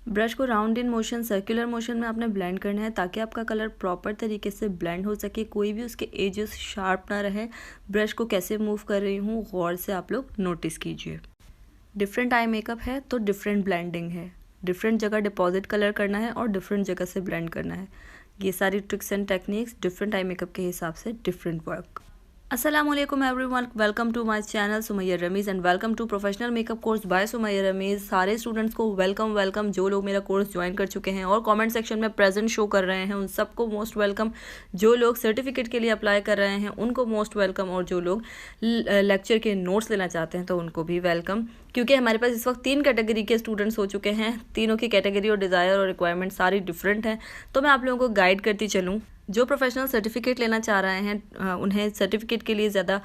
Brush को round in motion, circular motion में आपने ब्लेंड करना है ताकि आपका कलर प्रॉपर तरीके से ब्लेंड हो सके, कोई भी उसके एजेस शार्प ना रहे। ब्रश को कैसे मूव कर रही हूँ गौर से आप लोग नोटिस कीजिए। डिफरेंट आई मेकअप है तो डिफरेंट ब्लेंडिंग है, डिफरेंट जगह डिपॉजिट कलर करना है और डिफरेंट जगह से ब्लेंड करना है। ये सारी tricks and techniques different eye makeup के हिसाब से डिफरेंट वर्क। अस्सलामुअलैकुम everyone, welcome to my channel Sumaiya Rameez and welcome to professional makeup course by Sumaiya Rameez. सारे स्टूडेंट्स को वेलकम जो लोग मेरा कोर्स ज्वाइन कर चुके हैं और कमेंट सेक्शन में प्रेजेंट शो कर रहे हैं उन सबको मोस्ट वेलकम। जो लोग सर्टिफिकेट के लिए अप्लाई कर रहे हैं उनको मोस्ट वेलकम, और जो लोग लेक्चर के नोट्स लेना चाहते हैं तो उनको भी वेलकम, क्योंकि हमारे पास इस वक्त 3 कैटेगरी के स्टूडेंट्स हो चुके हैं। तीनों की कैटेगरी और डिज़ायर और रिक्वायरमेंट सारी डिफरेंट हैं, तो मैं आप लोगों को गाइड करती चलूँ। जो प्रोफेशनल सर्टिफिकेट लेना चाह रहे हैं उन्हें सर्टिफिकेट के लिए ज़्यादा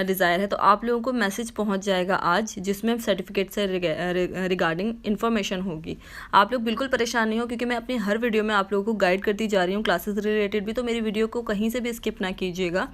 डिज़ायर है, तो आप लोगों को मैसेज पहुंच जाएगा आज जिसमें सर्टिफिकेट से रिगार्डिंग इन्फॉर्मेशन होगी। आप लोग बिल्कुल परेशान नहीं हो, क्योंकि मैं अपनी हर वीडियो में आप लोगों को गाइड करती जा रही हूँ क्लासेस रिलेटेड भी, तो मेरी वीडियो को कहीं से भी स्किप ना कीजिएगा।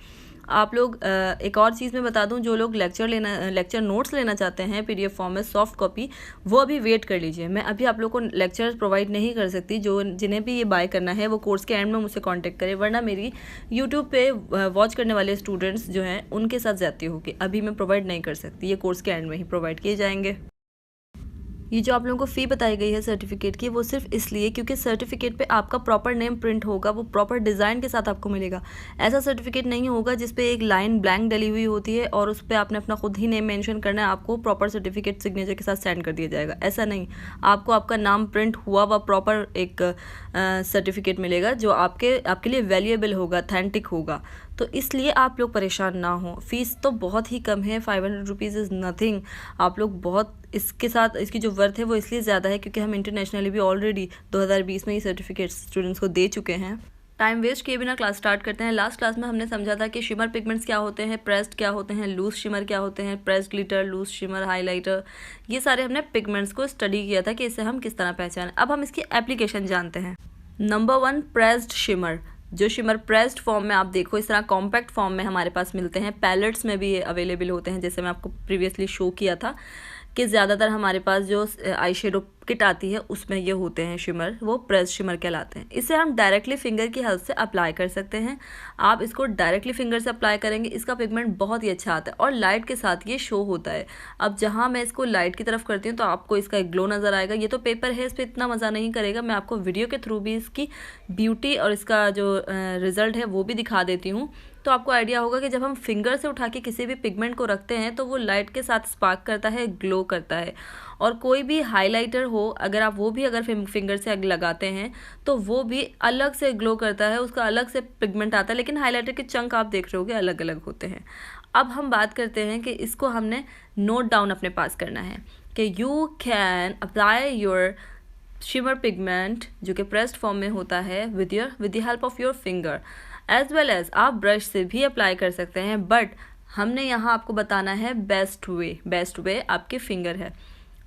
आप लोग एक और चीज़ मैं बता दूं, जो लोग लेक्चर नोट्स लेना चाहते हैं पीडीएफ फॉर्म में सॉफ्ट कॉपी, वो अभी वेट कर लीजिए। मैं अभी आप लोग को लेक्चर प्रोवाइड नहीं कर सकती। जो जिन्हें भी ये बाय करना है वो कोर्स के एंड में मुझसे कांटेक्ट करें, वरना मेरी यूट्यूब पे वॉच करने वाले स्टूडेंट्स जो हैं उनके साथ ज़्यादती होगी। अभी मैं प्रोवाइड नहीं कर सकती, ये कोर्स के एंड में ही प्रोवाइड किए जाएंगे। ये जो आप लोगों को फ़ी बताई गई है सर्टिफिकेट की, वो सिर्फ इसलिए क्योंकि सर्टिफिकेट पे आपका प्रॉपर नेम प्रिंट होगा, वो प्रॉपर डिज़ाइन के साथ आपको मिलेगा। ऐसा सर्टिफिकेट नहीं होगा जिस पे एक लाइन ब्लैंक डली हुई होती है और उस पर आपने अपना खुद ही नेम मेंशन करना है, आपको प्रॉपर सर्टिफिकेट सिग्नेचर के साथ सेंड कर दिया जाएगा। ऐसा नहीं, आपको आपका नाम प्रिंट हुआ व प्रॉपर एक सर्टिफिकेट मिलेगा जो आपके लिए वैल्यूएबल होगा, अथेंटिक होगा। तो इसलिए आप लोग परेशान ना हो। फीस तो बहुत ही कम है, 500 रुपीज़ इज़ नथिंग। आप लोग बहुत इसके साथ इसकी जो वर्थ है वो इसलिए ज़्यादा है क्योंकि हम इंटरनेशनली भी ऑलरेडी 2020 में ये सर्टिफिकेट स्टूडेंट्स को दे चुके हैं। टाइम वेस्ट किए बिना क्लास स्टार्ट करते हैं। लास्ट क्लास में हमने समझा था कि शिमर पिगमेंट्स क्या होते हैं, प्रेस्ड क्या होते हैं, लूज शिमर क्या होते हैं, pressed glitter, loose shimmer, highlighter, ये सारे हमने पिगमेंट्स को स्टडी किया था कि इसे हम किस तरह पहचानें। अब हम इसकी एप्लीकेशन जानते हैं। Number 1, pressed shimmer. जो शिमर प्रेस्ड फॉर्म में आप देखो इस तरह कॉम्पैक्ट फॉर्म में हमारे पास मिलते हैं, पैलेट्स में भी ये अवेलेबल होते हैं, जैसे मैं आपको प्रीवियसली शो किया था कि ज़्यादातर हमारे पास जो आई शेडो किट आती है उसमें ये होते हैं शिमर, वो प्रेस्ड शिमर कहलाते हैं। इसे हम डायरेक्टली फिंगर की हेल्प से अप्लाई कर सकते हैं। आप इसको डायरेक्टली फिंगर से अप्लाई करेंगे, इसका पिगमेंट बहुत ही अच्छा आता है और लाइट के साथ ये शो होता है। अब जहाँ मैं इसको लाइट की तरफ करती हूँ तो आपको इसका एक ग्लो नज़र आएगा। ये तो पेपर है, इस पर इतना मज़ा नहीं करेगा, मैं आपको वीडियो के थ्रू भी इसकी ब्यूटी और इसका जो रिज़ल्ट है वो भी दिखा देती हूँ। तो आपको आइडिया होगा कि जब हम फिंगर से उठा के किसी भी पिगमेंट को रखते हैं तो वो लाइट के साथ स्पार्क करता है, ग्लो करता है। और कोई भी हाइलाइटर हो, अगर आप वो भी अगर फिंगर से लगाते हैं तो वो भी अलग से ग्लो करता है, उसका अलग से पिगमेंट आता है, लेकिन हाइलाइटर के चंक आप देख रहे होगे अलग अलग होते हैं। अब हम बात करते हैं कि इसको हमने नोट डाउन अपने पास करना है कि you can apply your shimmer pigment जो कि प्रेस्ड फॉर्म में होता है with the help of your finger, as well as आप ब्रश से भी अप्लाई कर सकते हैं, बट हमने यहाँ आपको बताना है बेस्ट वे आपके फिंगर है।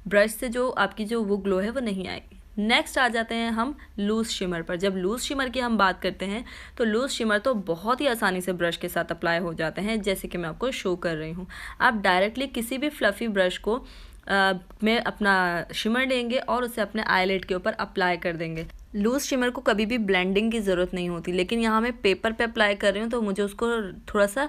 ब्रश से जो आपकी जो वो ग्लो है वो नहीं आएगी। नेक्स्ट आ जाते हैं हम लूज शिमर पर। जब लूज शिमर की हम बात करते हैं तो लूज शिमर तो बहुत ही आसानी से ब्रश के साथ अप्लाई हो जाते हैं, जैसे कि मैं आपको शो कर रही हूँ। आप डायरेक्टली किसी भी फ्लफ़ी ब्रश को में अपना शिमर लेंगे और उसे अपने आईलिड के ऊपर अप्लाई कर देंगे। लूज शिमर को कभी भी ब्लेंडिंग की ज़रूरत नहीं होती, लेकिन यहाँ मैं पेपर पे अप्लाई कर रही हूँ तो मुझे उसको थोड़ा सा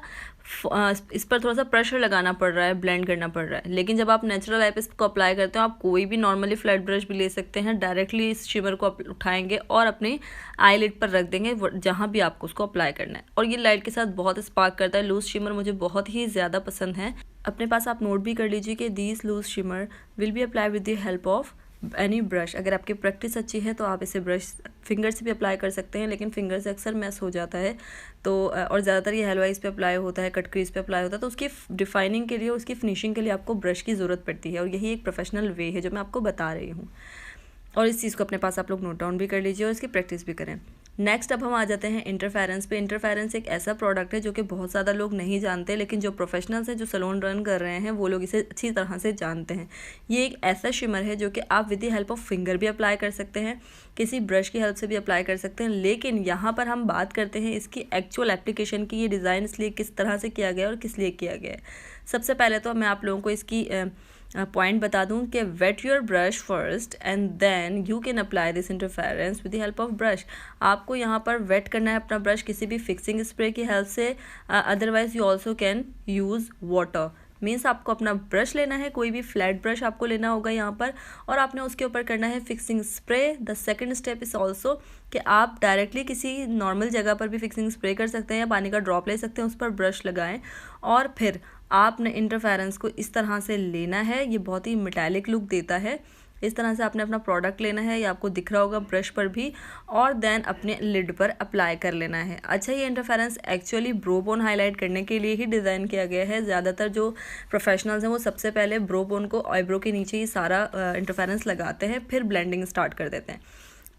इस पर थोड़ा सा प्रेशर लगाना पड़ रहा है, ब्लेंड करना पड़ रहा है। लेकिन जब आप नेचुरल लाइफ इसको अप्लाई करते हो, आप कोई भी नॉर्मली फ्लैट ब्रश भी ले सकते हैं, डायरेक्टली इस शिमर को उठाएंगे और अपनी आईलिड पर रख देंगे जहाँ भी आपको उसको अप्लाई करना है, और ये लाइट के साथ बहुत स्पार्क करता है। लूज शिमर मुझे बहुत ही ज़्यादा पसंद है। अपने पास आप नोट भी कर लीजिए कि these loose shimmer will be apply with the help of any brush. अगर आपकी प्रैक्टिस अच्छी है तो आप इसे ब्रश फिंगर से भी अप्लाई कर सकते हैं, लेकिन फिंगर से अक्सर मैस हो जाता है तो और ज़्यादातर ये हेलवाइज पे अप्लाई होता है, कट क्रीज पे अप्लाई होता है, तो उसकी डिफाइनिंग के लिए, उसकी फिनिशिंग के लिए आपको ब्रश की ज़रूरत पड़ती है, और यही एक प्रोफेशनल वे है जो मैं आपको बता रही हूँ। और इस चीज़ को अपने पास आप लोग नोट डाउन भी कर लीजिए और इसकी प्रैक्टिस भी करें। नेक्स्ट अब हम आ जाते हैं इंटरफेरेंस पे। इंटरफेरेंस एक ऐसा प्रोडक्ट है जो कि बहुत ज़्यादा लोग नहीं जानते, लेकिन जो प्रोफेशनल्स हैं, जो सैलून रन कर रहे हैं, वो लोग इसे अच्छी तरह से जानते हैं। ये एक ऐसा शिमर है जो कि आप with the help of finger भी अप्लाई कर सकते हैं, किसी ब्रश की हेल्प से भी अप्लाई कर सकते हैं, लेकिन यहाँ पर हम बात करते हैं इसकी एक्चुअल एप्लीकेशन की। ये डिज़ाइन इसलिए किस तरह से किया गया और किस लिए किया गया है। सबसे पहले तो मैं आप लोगों को इसकी पॉइंट बता दूं कि wet your brush first and then you can apply this interference with the help of brush. आपको यहाँ पर वेट करना है अपना ब्रश किसी भी फिक्सिंग स्प्रे की हेल्प से, otherwise you also can use water. Means आपको अपना ब्रश लेना है, कोई भी फ्लैट ब्रश आपको लेना होगा यहाँ पर, और आपने उसके ऊपर करना है fixing spray. The second step is also कि आप डायरेक्टली किसी नॉर्मल जगह पर भी फिक्सिंग स्प्रे कर सकते हैं या पानी का ड्रॉप ले सकते हैं, उस पर ब्रश लगाएं और फिर आपने इंटरफेरेंस को इस तरह से लेना है। ये बहुत ही मेटालिक लुक देता है। इस तरह से आपने अपना प्रोडक्ट लेना है, ये आपको दिख रहा होगा ब्रश पर भी, और देन अपने लिड पर अप्लाई कर लेना है। अच्छा, ये interference actually bro bone highlight करने के लिए ही डिज़ाइन किया गया है। ज़्यादातर जो प्रोफेशनल्स हैं वो सबसे पहले ब्रो बोन को आईब्रो के नीचे ही सारा इंटरफेरेंस लगाते हैं, फिर ब्लेंडिंग स्टार्ट कर देते हैं।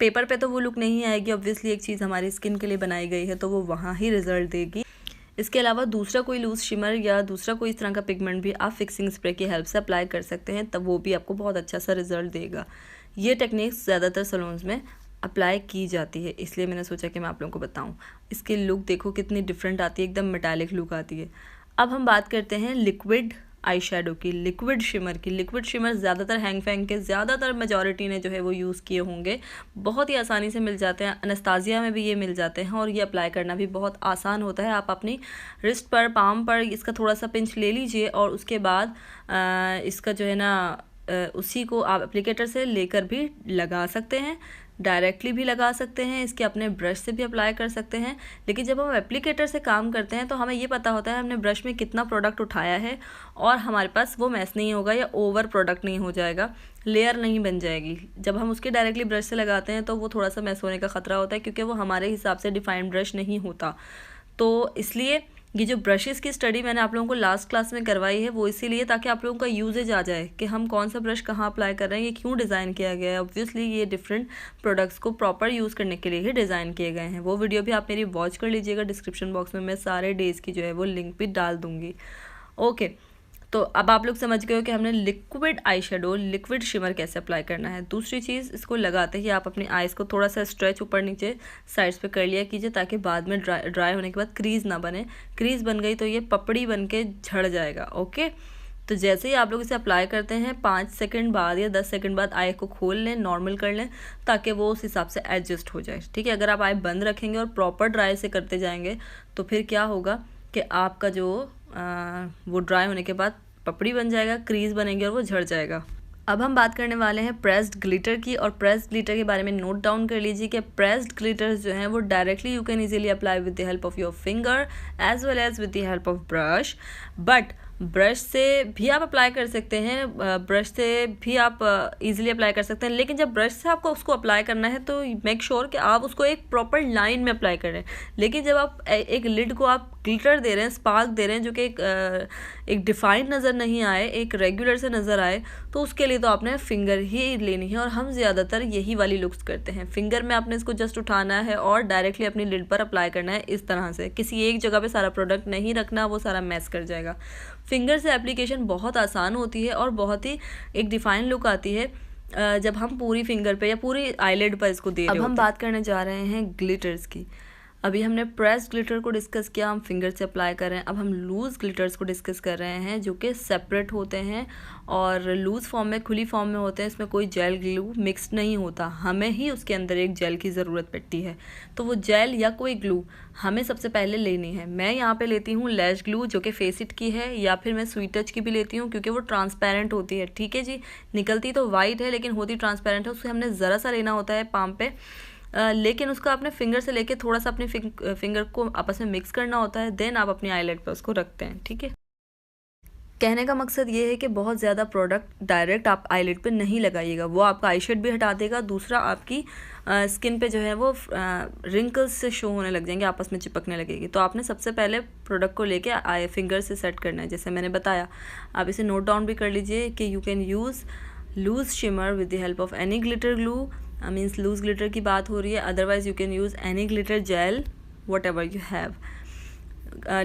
पेपर पे तो वो लुक नहीं आएगी, ऑब्वियसली एक चीज़ हमारी स्किन के लिए बनाई गई है तो वो वहाँ ही रिजल्ट देगी। इसके अलावा दूसरा कोई लूज शिमर या दूसरा कोई इस तरह का पिगमेंट भी आप फिक्सिंग स्प्रे की हेल्प से अप्लाई कर सकते हैं, तब वो भी आपको बहुत अच्छा सा रिजल्ट देगा। ये टेक्निक्स ज़्यादातर सैलून्स में अप्लाई की जाती है, इसलिए मैंने सोचा कि मैं आप लोगों को बताऊं। इसकी लुक देखो कितनी डिफरेंट आती है, एकदम मेटालिक लुक आती है। अब हम बात करते हैं लिक्विड आई शेडो की, लिक्विड शिमर की। लिक्विड शिमर ज़्यादातर हैंग फैंग के ज़्यादातर मेजॉरिटी ने जो है वो यूज़ किए होंगे, बहुत ही आसानी से मिल जाते हैं। अनस्ताजिया में भी ये मिल जाते हैं और ये अप्लाई करना भी बहुत आसान होता है। आप अपनी रिस्ट पर, पाम पर इसका थोड़ा सा पिंच ले लीजिए और उसके बाद इसका जो है ना उसी को आप एप्लीकेटर से लेकर भी लगा सकते हैं, डायरेक्टली भी लगा सकते हैं, इसके अपने ब्रश से भी अप्लाई कर सकते हैं। लेकिन जब हम एप्लीकेटर से काम करते हैं तो हमें ये पता होता है हमने ब्रश में कितना प्रोडक्ट उठाया है और हमारे पास वो मैस नहीं होगा या ओवर प्रोडक्ट नहीं हो जाएगा, लेयर नहीं बन जाएगी। जब हम उसके डायरेक्टली ब्रश से लगाते हैं तो वो थोड़ा सा मैस होने का ख़तरा होता है, क्योंकि वो हमारे हिसाब से डिफाइंड ब्रश नहीं होता। तो इसलिए ये जो ब्रशेस की स्टडी मैंने आप लोगों को लास्ट क्लास में करवाई है वो इसीलिए ताकि आप लोगों का यूजेज आ जाए कि हम कौन सा ब्रश कहाँ अप्लाई कर रहे हैं, ये क्यों डिज़ाइन किया गया है। ऑब्वियसली ये डिफरेंट प्रोडक्ट्स को प्रॉपर यूज़ करने के लिए ही डिज़ाइन किए गए हैं। वो वीडियो भी आप मेरी वॉच कर लीजिएगा, डिस्क्रिप्शन बॉक्स में मैं सारे डेज़ की जो है वो लिंक भी डाल दूँगी। ओके, तो अब आप लोग समझ गए हो कि हमने liquid eye shadow, liquid shimmer कैसे अप्लाई करना है। दूसरी चीज़, इसको लगाते ही आप अपनी आइज़ को थोड़ा सा स्ट्रेच ऊपर नीचे साइड्स पे कर लिया कीजिए ताकि बाद में ड्राई होने के बाद क्रीज ना बने। क्रीज बन गई तो ये पपड़ी बन के झड़ जाएगा। ओके, तो जैसे ही आप लोग इसे अप्लाई करते हैं 5 सेकंड बाद या 10 सेकंड बाद आई को खोल लें, नॉर्मल कर लें ताकि वो उस हिसाब से एडजस्ट हो जाए। ठीक है, अगर आप आई बंद रखेंगे और प्रॉपर ड्राई से करते जाएंगे तो फिर क्या होगा कि आपका जो वो ड्राई होने के बाद पपड़ी बन जाएगा, क्रीज बनेगी और वो झड़ जाएगा। अब हम बात करने वाले हैं प्रेस्ड ग्लिटर की, और प्रेस्ड ग्लिटर के बारे में नोट डाउन कर लीजिए कि प्रेस्ड ग्लिटर्स जो हैं वो directly you can easily apply with the help of your finger as well as with the help of brush. But brush से भी आप अप्लाई कर सकते हैं, ब्रश से भी आप इजीली अप्लाई कर सकते हैं। लेकिन जब ब्रश से आपको उसको अप्लाई करना है तो मेक श्योर कि आप उसको एक प्रॉपर लाइन में अप्लाई करें। लेकिन जब आप एक लिड को आप ग्लिटर दे रहे हैं, स्पार्क दे रहे हैं, जो कि एक डिफाइंड नज़र नहीं आए, एक रेगुलर से नज़र आए, तो उसके लिए तो आपने फिंगर ही लेनी है। और हम ज़्यादातर यही वाली लुक्स करते हैं। फिंगर में आपने इसको जस्ट उठाना है और डायरेक्टली अपनी लिड पर अप्लाई करना है इस तरह से। किसी एक जगह पे सारा प्रोडक्ट नहीं रखना, वो सारा मैस कर जाएगा। फिंगर से एप्लीकेशन बहुत आसान होती है और बहुत ही एक डिफाइन लुक आती है जब हम पूरी फिंगर पे या पूरी आईलिड पर इसको दे रहे हैं। अब हम बात करने जा रहे हैं ग्लिटर्स की। अभी हमने प्रेस्ड ग्लिटर को डिस्कस किया, हम फिंगर से अप्लाई कर रहे हैं। अब हम लूज़ ग्लिटर्स को डिस्कस कर रहे हैं जो कि सेपरेट होते हैं और लूज़ फॉर्म में, खुली फॉर्म में होते हैं। इसमें कोई जेल ग्लू मिक्स नहीं होता, हमें ही उसके अंदर एक जेल की ज़रूरत पड़ती है। तो वो जेल या कोई ग्लू हमें सबसे पहले लेनी है। मैं यहाँ पे लेती हूँ लैश ग्लू जो कि फेसिट की है, या फिर मैं स्वीट टच की भी लेती हूँ क्योंकि वो ट्रांसपेरेंट होती है। ठीक है जी, निकलती तो वाइट है लेकिन होती ट्रांसपेरेंट है। उससे हमने ज़रा सा लेना होता है पाम पे, लेकिन उसका अपने फिंगर से लेके थोड़ा सा अपने फिंगर को आपस में मिक्स करना होता है, देन आप अपनी आईलेट पे उसको रखते हैं। ठीक है, कहने का मकसद ये है कि बहुत ज़्यादा प्रोडक्ट डायरेक्ट आप आईलिड पे नहीं लगाइएगा, वो आपका आई शेड भी हटा देगा। दूसरा, आपकी स्किन पे जो है वो रिंकल्स से शो होने लग जाएंगे, आपस में चिपकने लगेगी। तो आपने सबसे पहले प्रोडक्ट को लेके आई फिंगर से सेट करना है, जैसे मैंने बताया। आप इसे नोट डाउन भी कर लीजिए कि you can use loose shimmer with the help of any glitter glue, means loose glitter की बात हो रही है। Otherwise you can use any glitter gel, whatever you have.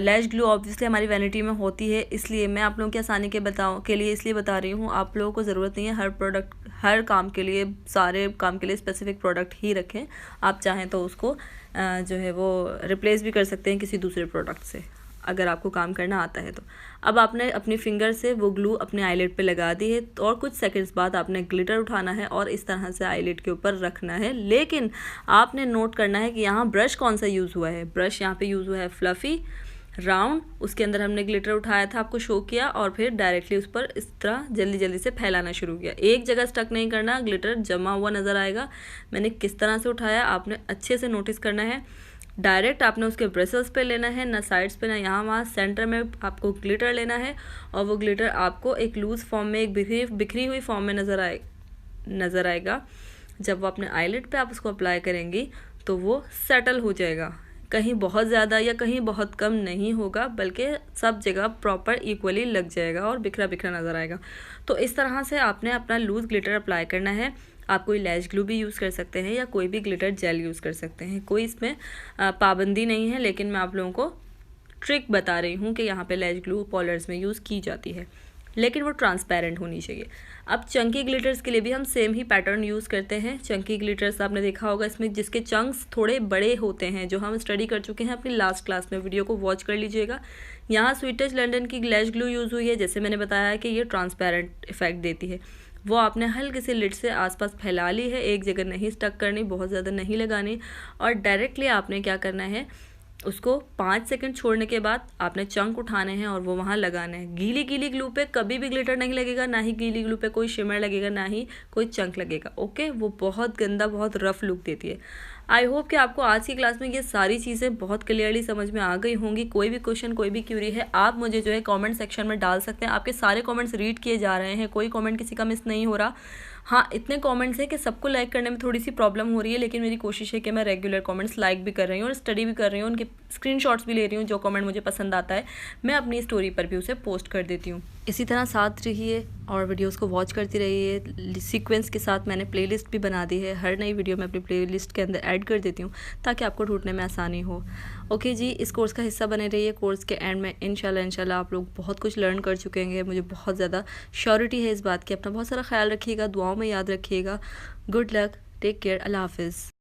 Lash glue obviously हमारी वैनिटी में होती है, इसलिए मैं आप लोगों की आसानी के लिए इसलिए बता रही हूँ। आप लोगों को ज़रूरत नहीं है हर प्रोडक्ट, हर काम के लिए, सारे काम के लिए स्पेसिफिक प्रोडक्ट ही रखें। आप चाहें तो उसको जो है वो रिप्लेस भी कर सकते हैं किसी दूसरे प्रोडक्ट से। अगर आपको काम करना आता है तो। अब आपने अपनी फिंगर से वो ग्लू अपने आईलिड पे लगा दी है और कुछ सेकंड्स बाद आपने ग्लिटर उठाना है और इस तरह से आईलिड के ऊपर रखना है। लेकिन आपने नोट करना है कि यहाँ ब्रश कौन सा यूज़ हुआ है। ब्रश यहाँ पे यूज़ हुआ है फ्लफ़ी राउंड, उसके अंदर हमने ग्लिटर उठाया था, आपको शो किया और फिर डायरेक्टली उस पर इस तरह जल्दी जल्दी से फैलाना शुरू किया। एक जगह स्टक नहीं करना, ग्लिटर जमा हुआ नज़र आएगा। मैंने किस तरह से उठाया आपने अच्छे से नोटिस करना है। डायरेक्ट आपने उसके ब्रशेस पे लेना है, ना साइड्स पे ना यहाँ वहाँ, सेंटर में आपको ग्लिटर लेना है और वो ग्लिटर आपको एक लूज़ फॉर्म में, एक बिखरी हुई फॉर्म में नज़र आएगा। जब वो अपने आईलिड पे आप उसको अप्लाई करेंगी तो वो सेटल हो जाएगा, कहीं बहुत ज़्यादा या कहीं बहुत कम नहीं होगा, बल्कि सब जगह प्रॉपर इक्वली लग जाएगा और बिखरा बिखरा नज़र आएगा। तो इस तरह से आपने अपना लूज़ ग्लिटर अप्लाई करना है। आप कोई लैश ग्लू भी यूज़ कर सकते हैं या कोई भी ग्लिटर जेल यूज़ कर सकते हैं, कोई इसमें पाबंदी नहीं है, लेकिन मैं आप लोगों को ट्रिक बता रही हूँ कि यहाँ पे लैश ग्लू पॉलर्स में यूज़ की जाती है, लेकिन वो ट्रांसपेरेंट होनी चाहिए। अब चंकी ग्लिटर्स के लिए भी हम सेम ही पैटर्न यूज़ करते हैं। चंकी ग्लिटर्स आपने देखा होगा इसमें जिसके चंक्स थोड़े बड़े होते हैं, जो हम स्टडी कर चुके हैं अपनी लास्ट क्लास में, वीडियो को वॉच कर लीजिएगा। यहाँ स्वीट टच लंदन की लैश ग्लू यूज़ हुई है, जैसे मैंने बताया है कि ये ट्रांसपेरेंट इफेक्ट देती है। वो आपने हल्के से लिड से आसपास फैला ली है, एक जगह नहीं स्टक करनी, बहुत ज़्यादा नहीं लगानी और डायरेक्टली आपने क्या करना है, उसको 5 सेकंड छोड़ने के बाद आपने चंक उठाने हैं और वो वहाँ लगाने हैं। गीली ग्लू पे कभी भी ग्लिटर नहीं लगेगा, ना ही गीली ग्लू पे कोई शिमर लगेगा, ना ही कोई चंक लगेगा। ओके, वो बहुत गंदा, बहुत रफ लुक देती है। आई होप कि आपको आज की क्लास में ये सारी चीज़ें बहुत क्लियरली समझ में आ गई होंगी। कोई भी क्वेश्चन, कोई भी क्यूरी है, आप मुझे जो है कमेंट सेक्शन में डाल सकते हैं। आपके सारे कमेंट्स रीड किए जा रहे हैं, कोई कमेंट किसी का मिस नहीं हो रहा। हाँ, इतने कमेंट्स हैं कि सबको लाइक करने में थोड़ी सी प्रॉब्लम हो रही है, लेकिन मेरी कोशिश है कि मैं रेगुलर कमेंट्स लाइक भी कर रही हूँ और स्टडी भी कर रही हूँ, उनके स्क्रीनशॉट्स भी ले रही हूँ। जो कमेंट मुझे पसंद आता है मैं अपनी स्टोरी पर भी उसे पोस्ट कर देती हूँ। इसी तरह साथ रहिए और वीडियोस को वॉच करती रहिए। सीक्वेंस के साथ मैंने प्लेलिस्ट भी बना दी है, हर नई वीडियो मैं अपनी प्लेलिस्ट के अंदर ऐड कर देती हूँ ताकि आपको ढूंढने में आसानी हो। ओके जी, इस कोर्स का हिस्सा बने रहिए। कोर्स के एंड में इंशाल्लाह आप लोग बहुत कुछ लर्न कर चुके हैं। मुझे बहुत ज़्यादा श्योरिटी है इस बात की। अपना बहुत सारा ख्याल रखिएगा, दुआओं में याद रखिएगा। गुड लक, टेक केयर, अल्लाह हाफिज़।